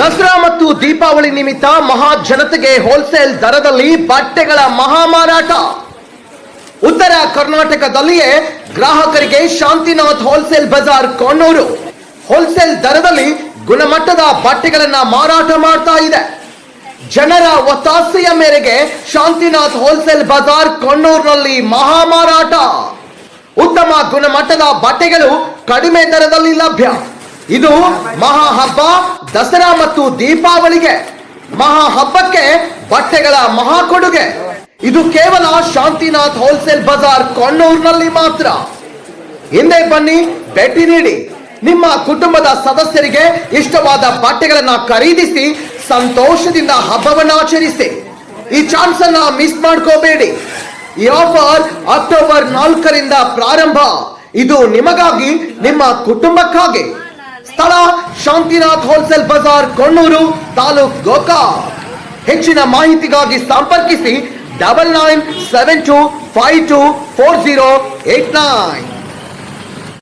ದಸರಾ ಮತ್ತು ದೀಪಾವಳಿ ನಿಮಿತ್ತ ಮಹಾ ಜನತೆಗೆ ಹೋಲ್ಸೇಲ್ ದರದಲ್ಲಿ ಬಟ್ಟೆಗಳ ಮಹಾಮಾರಾಟ. ಉತ್ತರ ಕರ್ನಾಟಕದಲ್ಲಿಯೇ ಗ್ರಾಹಕರಿಗೆ ಶಾಂತಿನಾಥ್ ಹೋಲ್ಸೇಲ್ ಬಜಾರ್ ಕೊಣ್ಣೂರು ಹೋಲ್ಸೇಲ್ ದರದಲ್ಲಿ ಗುಣಮಟ್ಟದ ಬಟ್ಟೆಗಳನ್ನ ಮಾರಾಟ ಮಾಡ್ತಾ ಇದೆ. ಜನರ ಒತ್ತಾಸೆಯ ಮೇರೆಗೆ ಶಾಂತಿನಾಥ್ ಹೋಲ್ಸೇಲ್ ಬಜಾರ್ ಕೊಣ್ಣೂರಿನಲ್ಲಿ ಮಹಾಮಾರಾಟ. ಉತ್ತಮ ಗುಣಮಟ್ಟದ ಬಟ್ಟೆಗಳು ಕಡಿಮೆ ದರದಲ್ಲಿ ಲಭ್ಯ. ಇದು ಮಹಾ ಹಬ್ಬ ದಸರಾ ಮತ್ತು ದೀಪಾವಳಿಗೆ ಮಹಾ ಹಬ್ಬಕ್ಕೆ ಬಟ್ಟೆಗಳ ಮಹಾ ಕೊಡುಗೆ. ಇದು ಕೇವಲ ಶಾಂತಿನಾಥ್ ಹೋಲ್ಸೇಲ್ ಬಜಾರ್ ಕೊಣ್ಣೂರಿನಲ್ಲಿ ಮಾತ್ರ. ಹಿಂದೆ ಬನ್ನಿ, ಭೇಟಿ ನೀಡಿ. ನಿಮ್ಮ ಕುಟುಂಬದ ಸದಸ್ಯರಿಗೆ ಇಷ್ಟವಾದ ಬಟ್ಟೆಗಳನ್ನ ಖರೀದಿಸಿ ಸಂತೋಷದಿಂದ ಹಬ್ಬವನ್ನ ಆಚರಿಸಿ. ಈ ಚಾನ್ಸ್ ಅನ್ನ ಮಿಸ್ ಮಾಡ್ಕೋಬೇಡಿ. ಈ ಆಫರ್ ಅಕ್ಟೋಬರ್ 4ರಿಂದ ಪ್ರಾರಂಭ. ಇದು ನಿಮಗಾಗಿ, ನಿಮ್ಮ ಕುಟುಂಬಕ್ಕಾಗಿ. ಸ್ಥಳ ಶಾಂತಿನಾಥ್ ಹೋಲ್ಸೇಲ್ ಬಜಾರ್ ಕೊಣ್ಣೂರು, ತಾಲೂಕ್ ಗೋಕಾಕ್. ಹೆಚ್ಚಿನ ಮಾಹಿತಿಗಾಗಿ ಸಂಪರ್ಕಿಸಿ 9972524089.